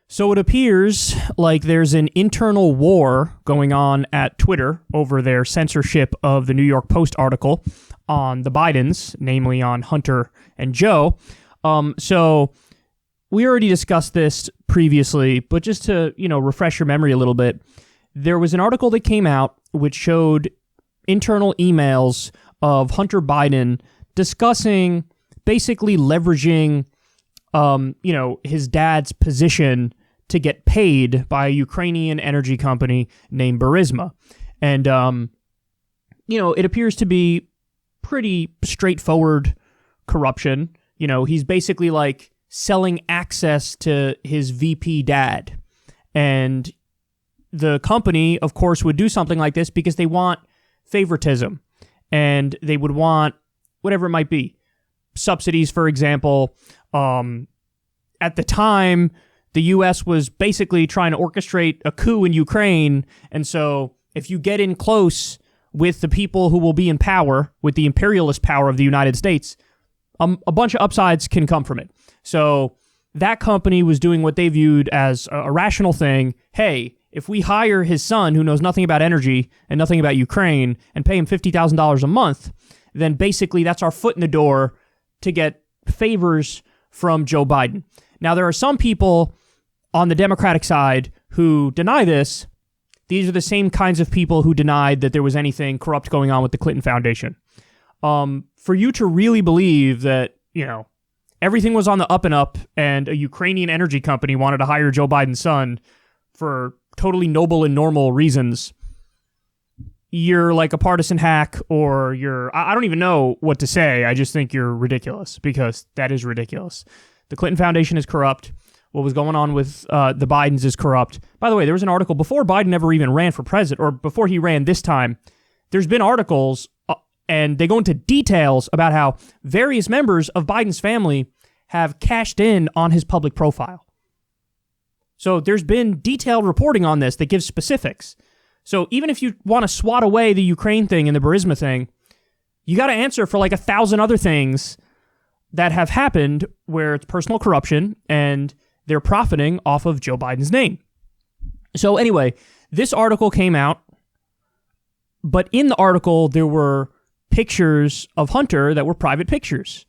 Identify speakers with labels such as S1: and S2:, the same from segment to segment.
S1: So it appears like there's an internal war going on at Twitter over their censorship of the New York Post article on the Bidens, namely on Hunter and Joe. So we already discussed this previously, but just to, refresh your memory a little bit, there was an article that came out which showed internal emails of Hunter Biden discussing basically leveraging, his dad's position to get paid by a Ukrainian energy company named Burisma. And, it appears to be pretty straightforward corruption. He's basically like selling access to his VP dad. And the company, of course, would do something like this because they want favoritism. And they would want whatever it might be. Subsidies, for example. At the time, the U.S. was basically trying to orchestrate a coup in Ukraine. And so if you get in close with the people who will be in power, with the imperialist power of the United States, a bunch of upsides can come from it. So that company was doing what they viewed as a rational thing. Hey, if we hire his son who knows nothing about energy and nothing about Ukraine and pay him $50,000 a month, then basically that's our foot in the door to get favors from Joe Biden. Now, there are some people on the Democratic side who deny this. These are the same kinds of people who denied that there was anything corrupt going on with the Clinton Foundation. For you to really believe that, everything was on the up and up and a Ukrainian energy company wanted to hire Joe Biden's son for totally noble and normal reasons, you're like a partisan hack, or I don't even know what to say. I just think you're ridiculous, because that is ridiculous. The Clinton Foundation is corrupt. What was going on with the Bidens is corrupt. By the way, there was an article before Biden ever even ran for president, or before he ran this time. There's been articles, and they go into details about how various members of Biden's family have cashed in on his public profile. So there's been detailed reporting on this that gives specifics. So even if you want to swat away the Ukraine thing and the Burisma thing, you got to answer for like 1,000 other things that have happened where it's personal corruption and they're profiting off of Joe Biden's name. So anyway, this article came out, but in the article there were pictures of Hunter that were private pictures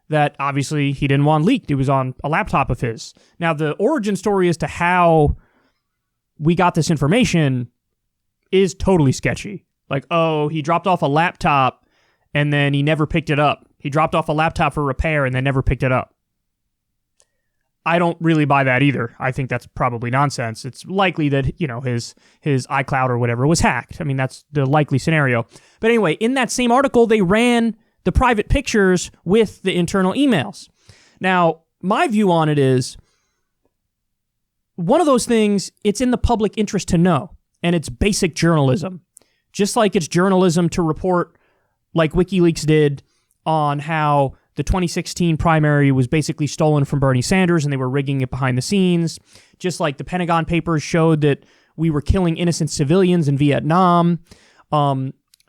S1: that obviously he didn't want leaked. It was on a laptop of his. Now, the origin story as to how we got this information is totally sketchy. Like, oh, he dropped off a laptop and then he never picked it up. He dropped off a laptop for repair and then never picked it up. I don't really buy that either. I think that's probably nonsense. It's likely that, his iCloud or whatever was hacked. I mean, that's the likely scenario. But anyway, in that same article, they ran the private pictures with the internal emails. Now, my view on it is, one of those things, it's in the public interest to know, and it's basic journalism. Just like it's journalism to report, like WikiLeaks did, on how the 2016 primary was basically stolen from Bernie Sanders and they were rigging it behind the scenes. Just like the Pentagon Papers showed that we were killing innocent civilians in Vietnam.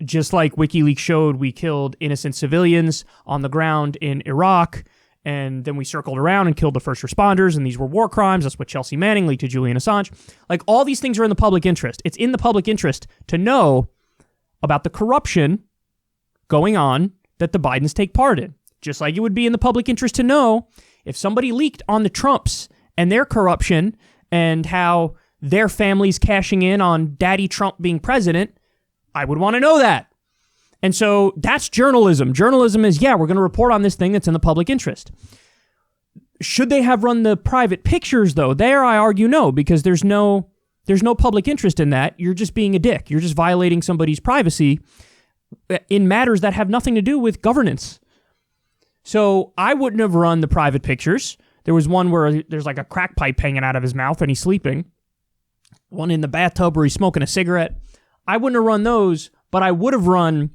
S1: Just like WikiLeaks showed we killed innocent civilians on the ground in Iraq. And then we circled around and killed the first responders, and these were war crimes. That's what Chelsea Manning leaked to Julian Assange. Like, all these things are in the public interest. It's in the public interest to know about the corruption going on that the Bidens take part in. Just like it would be in the public interest to know if somebody leaked on the Trumps and their corruption and how their family's cashing in on Daddy Trump being president, I would want to know that. And so that's journalism. Journalism is, we're going to report on this thing that's in the public interest. Should they have run the private pictures, though? There, I argue no, because there's no public interest in that. You're just being a dick. You're just violating somebody's privacy in matters that have nothing to do with governance. So I wouldn't have run the private pictures. There was one where there's like a crack pipe hanging out of his mouth and he's sleeping. One in the bathtub where he's smoking a cigarette. I wouldn't have run those, but I would have run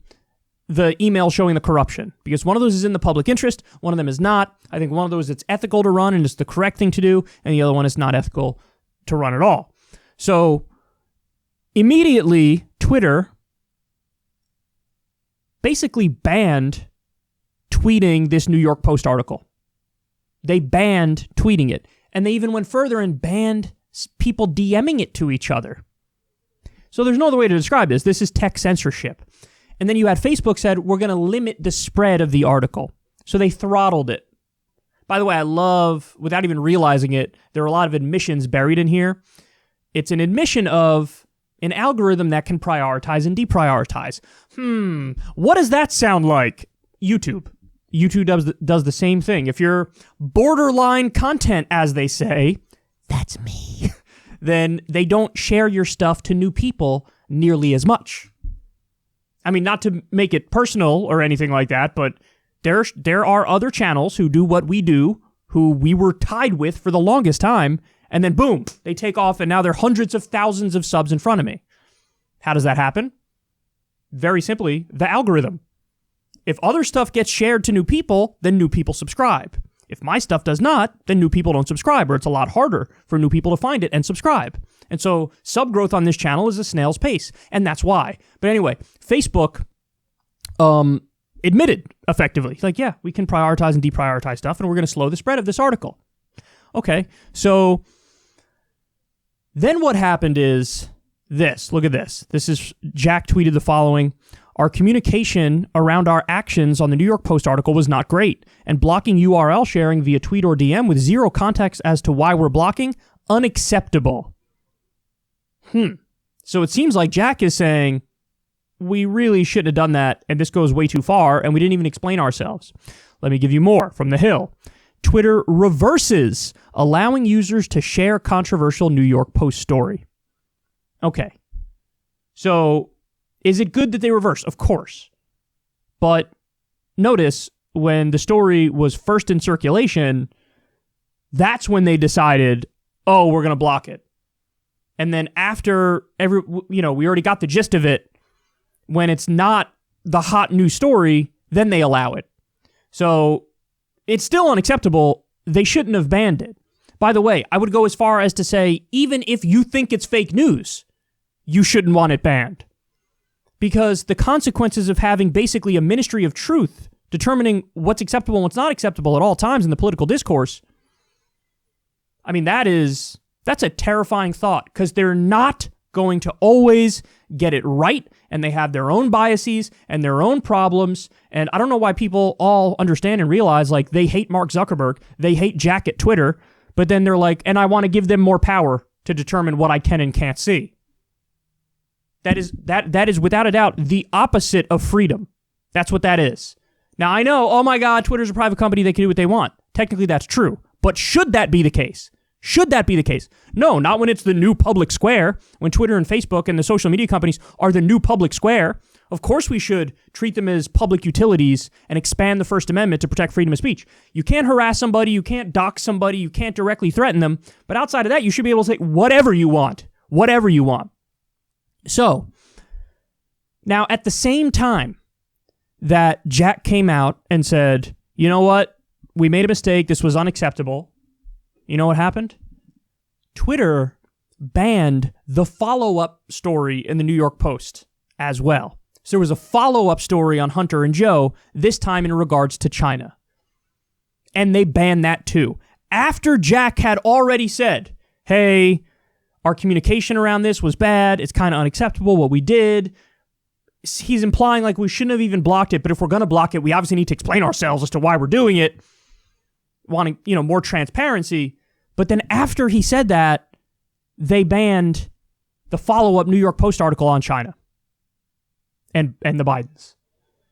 S1: the email showing the corruption, because one of those is in the public interest, one of them is not. I think one of those it's ethical to run and it's the correct thing to do, and the other one is not ethical to run at all. So immediately, Twitter basically banned tweeting this New York Post article. They banned tweeting it. And they even went further and banned people DMing it to each other. So there's no other way to describe this. This is tech censorship. And then you had Facebook said, we're going to limit the spread of the article. So they throttled it. By the way, I love, without even realizing it, there are a lot of admissions buried in here. It's an admission of an algorithm that can prioritize and deprioritize. What does that sound like? YouTube. YouTube does the same thing. If you're borderline content, as they say, that's me, then they don't share your stuff to new people nearly as much. I mean, not to make it personal or anything like that, but there are other channels who do what we do, who we were tied with for the longest time, and then boom, they take off and now they're hundreds of thousands of subs in front of me. How does that happen? Very simply, the algorithm. If other stuff gets shared to new people, then new people subscribe. If my stuff does not, then new people don't subscribe, or it's a lot harder for new people to find it and subscribe. And so sub growth on this channel is a snail's pace, and that's why. But anyway, Facebook admitted effectively, like, yeah, we can prioritize and deprioritize stuff, and we're going to slow the spread of this article. Okay, so then what happened is this. Look at this. This is, Jack tweeted the following. Our communication around our actions on the New York Post article was not great, and blocking URL sharing via tweet or DM with zero context as to why we're blocking, unacceptable. So it seems like Jack is saying, we really shouldn't have done that, and this goes way too far, and we didn't even explain ourselves. Let me give you more from The Hill. Twitter reverses, allowing users to share controversial New York Post story. Okay. So, is it good that they reverse? Of course. But notice, when the story was first in circulation, that's when they decided, oh, we're going to block it. And then after we already got the gist of it, when it's not the hot new story, then they allow it. So it's still unacceptable. They shouldn't have banned it. By the way, I would go as far as to say, even if you think it's fake news, you shouldn't want it banned. Because the consequences of having basically a ministry of truth determining what's acceptable and what's not acceptable at all times in the political discourse, I mean, that's a terrifying thought, because they're not going to always get it right, and they have their own biases and their own problems. And I don't know why people all understand and realize, like, they hate Mark Zuckerberg, they hate Jack at Twitter, but then they're like, and I want to give them more power to determine what I can and can't see. That is without a doubt the opposite of freedom. That's what that is. Now, I know, oh my God, Twitter's a private company, they can do what they want. Technically, that's true. But should that be the case? Should that be the case? No, not when it's the new public square, when Twitter and Facebook and the social media companies are the new public square. Of course we should treat them as public utilities and expand the First Amendment to protect freedom of speech. You can't harass somebody, you can't dox somebody, you can't directly threaten them, but outside of that, you should be able to say whatever you want. Whatever you want. So, now at the same time that Jack came out and said, you know what, we made a mistake, this was unacceptable, you know what happened? Twitter banned the follow-up story in the New York Post as well. So there was a follow-up story on Hunter and Joe, this time in regards to China. And they banned that too. After Jack had already said, hey, our communication around this was bad, it's kind of unacceptable what we did. He's implying like we shouldn't have even blocked it, but if we're going to block it, we obviously need to explain ourselves as to why we're doing it, wanting, more transparency. But then after he said that, they banned the follow-up New York Post article on China and the Bidens.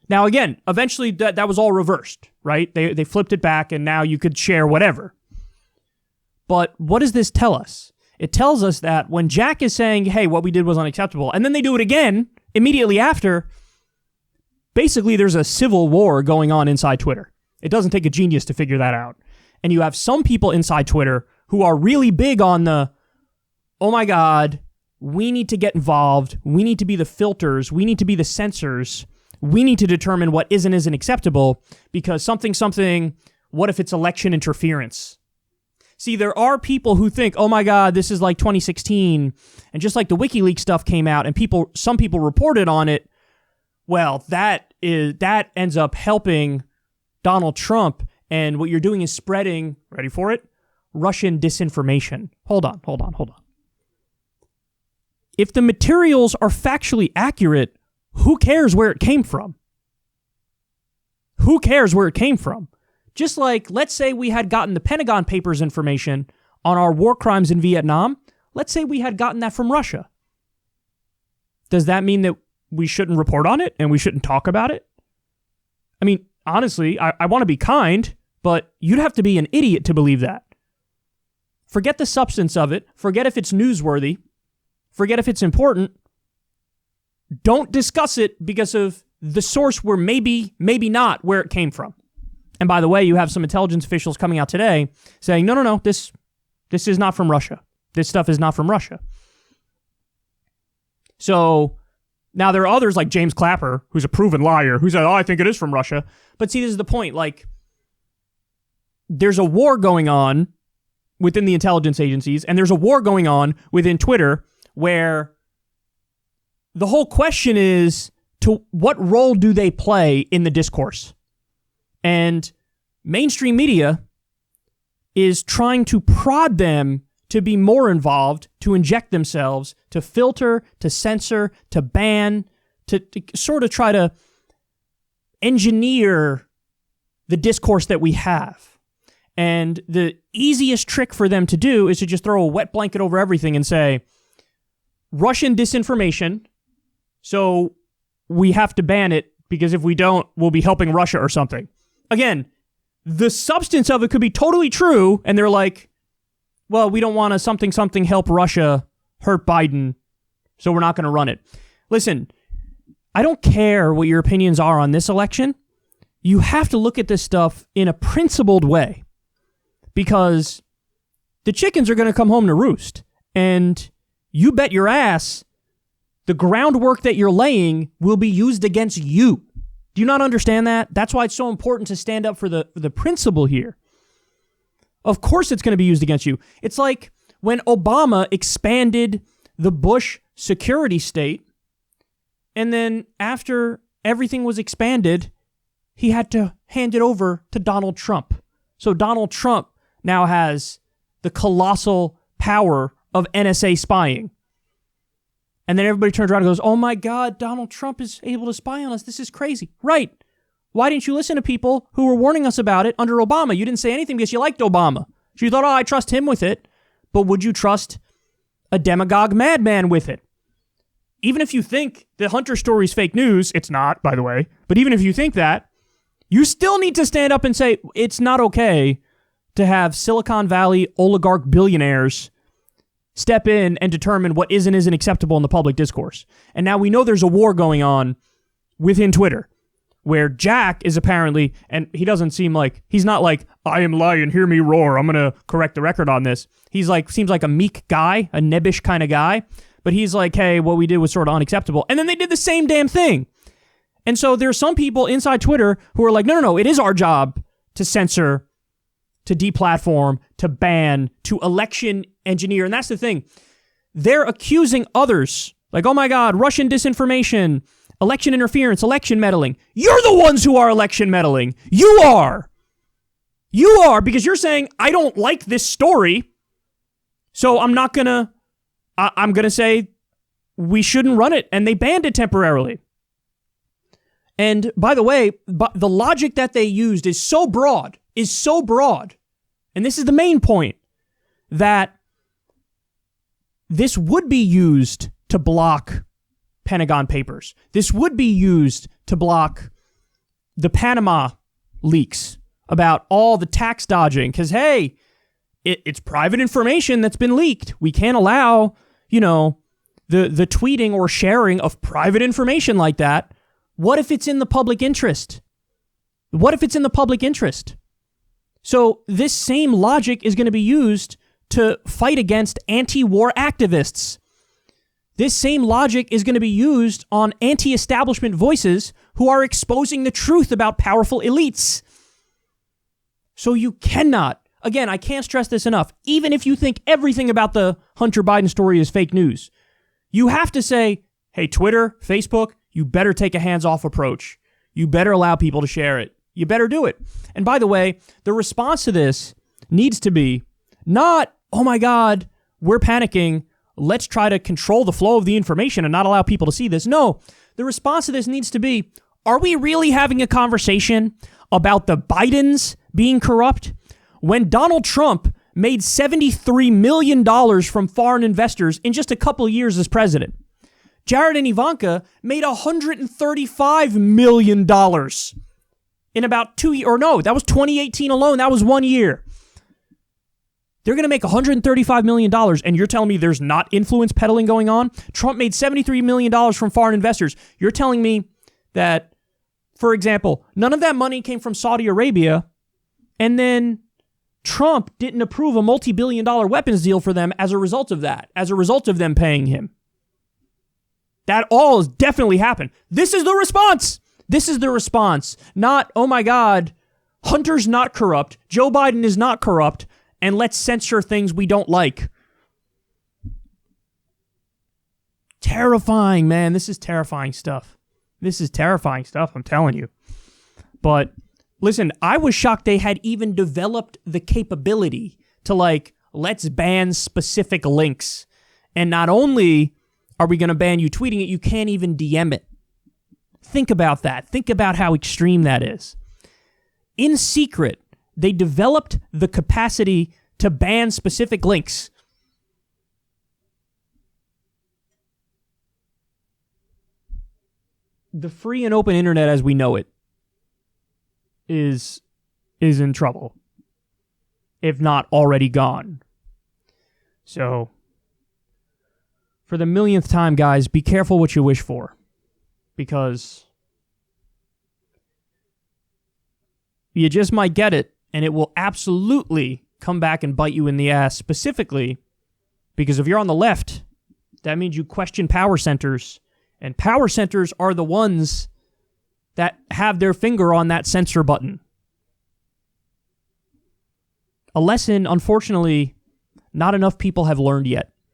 S1: Now, again, eventually that was all reversed, right? They flipped it back, and now you could share whatever. But what does this tell us? It tells us that when Jack is saying, hey, what we did was unacceptable, and then they do it again immediately after, basically there's a civil war going on inside Twitter. It doesn't take a genius to figure that out. And you have some people inside Twitter who are really big on the, oh my God, we need to get involved. We need to be the filters. We need to be the censors. We need to determine what is and isn't acceptable because something, what if it's election interference? See, there are people who think, oh my God, this is like 2016. And just like the WikiLeaks stuff came out and some people reported on it, well, that ends up helping Donald Trump. And what you're doing is spreading, ready for it, Russian disinformation. Hold on. If the materials are factually accurate, who cares where it came from? Who cares where it came from? Just like, let's say we had gotten the Pentagon Papers information on our war crimes in Vietnam. Let's say we had gotten that from Russia. Does that mean that we shouldn't report on it and we shouldn't talk about it? I mean, honestly, I want to be kind, but you'd have to be an idiot to believe that. Forget the substance of it. Forget if it's newsworthy. Forget if it's important. Don't discuss it because of the source where maybe not where it came from. And by the way, you have some intelligence officials coming out today saying, no, this is not from Russia. This stuff is not from Russia. So now there are others like James Clapper, who's a proven liar, who said, I think it is from Russia. But see, this is the point. Like, there's a war going on within the intelligence agencies, and there's a war going on within Twitter where the whole question is, to what role do they play in the discourse? And mainstream media is trying to prod them to be more involved, to inject themselves, to filter, to censor, to ban, to sort of try to engineer the discourse that we have. And the easiest trick for them to do is to just throw a wet blanket over everything and say, Russian disinformation, so we have to ban it because if we don't, we'll be helping Russia or something. Again, the substance of it could be totally true, and they're like, well, we don't want to something help Russia hurt Biden, so we're not going to run it. Listen, I don't care what your opinions are on this election. You have to look at this stuff in a principled way because the chickens are going to come home to roost, and you bet your ass the groundwork that you're laying will be used against you. Do you not understand that? That's why it's so important to stand up for the principle here. Of course it's going to be used against you. It's like when Obama expanded the Bush security state, and then after everything was expanded, he had to hand it over to Donald Trump. So Donald Trump now has the colossal power of NSA spying. And then everybody turns around and goes, oh my God, Donald Trump is able to spy on us. This is crazy. Right. Why didn't you listen to people who were warning us about it under Obama? You didn't say anything because you liked Obama. So you thought, I trust him with it. But would you trust a demagogue madman with it? Even if you think the Hunter story is fake news, it's not, by the way. But even if you think that, you still need to stand up and say, it's not okay to have Silicon Valley oligarch billionaires step in and determine what is and isn't acceptable in the public discourse. And now we know there's a war going on within Twitter where Jack is apparently, and he doesn't seem like, he's not like, I am lying, hear me roar, I'm going to correct the record on this. He's like, seems like a meek guy, a nebbish kind of guy. But he's like, hey, what we did was sort of unacceptable. And then they did the same damn thing. And so there's some people inside Twitter who are like, no, it is our job to censor, to deplatform, to ban, to election engineer. And that's the thing. They're accusing others. Like, oh my God, Russian disinformation, election interference, election meddling. You're the ones who are election meddling. You are. You are, because you're saying, I don't like this story, so I'm going to say we shouldn't run it. And they banned it temporarily. And by the way, the logic that they used is so broad, and this is the main point, that this would be used to block Pentagon Papers. This would be used to block the Panama leaks about all the tax dodging, because, hey, it's private information that's been leaked. We can't allow, the tweeting or sharing of private information like that. What if it's in the public interest? So this same logic is going to be used to fight against anti-war activists. This same logic is going to be used on anti-establishment voices who are exposing the truth about powerful elites. So you cannot, again, I can't stress this enough, even if you think everything about the Hunter Biden story is fake news, you have to say, hey, Twitter, Facebook, you better take a hands-off approach. You better allow people to share it. You better do it. And by the way, the response to this needs to be Not, oh my God, we're panicking. Let's try to control the flow of the information and not allow people to see this. No, the response to this needs to be, are we really having a conversation about the Bidens being corrupt? When Donald Trump made $73 million from foreign investors in just a couple years as president. Jared and Ivanka made $135 million in about 2 years. Or no, that was 2018 alone. That was 1 year. They're going to make $135 million, and you're telling me there's not influence peddling going on? Trump made $73 million from foreign investors. You're telling me that, for example, none of that money came from Saudi Arabia, and then Trump didn't approve a multi-billion-dollar weapons deal for them as a result of that, as a result of them paying him. That all has definitely happened. This is the response. This is the response. Not, oh my God, Hunter's not corrupt, Joe Biden is not corrupt, and let's censor things we don't like. Terrifying, man. This is terrifying stuff. This is terrifying stuff, I'm telling you. But listen, I was shocked they had even developed the capability to, like, let's ban specific links. And not only are we going to ban you tweeting it, you can't even DM it. Think about that. Think about how extreme that is. In secret, they developed the capacity to ban specific links. The free and open internet as we know it is in trouble, if not already gone. So, for the millionth time, guys, be careful what you wish for, because you just might get it, and it will absolutely come back and bite you in the ass, specifically because if you're on the left, that means you question power centers, and power centers are the ones that have their finger on that censor button. A lesson, unfortunately, not enough people have learned yet.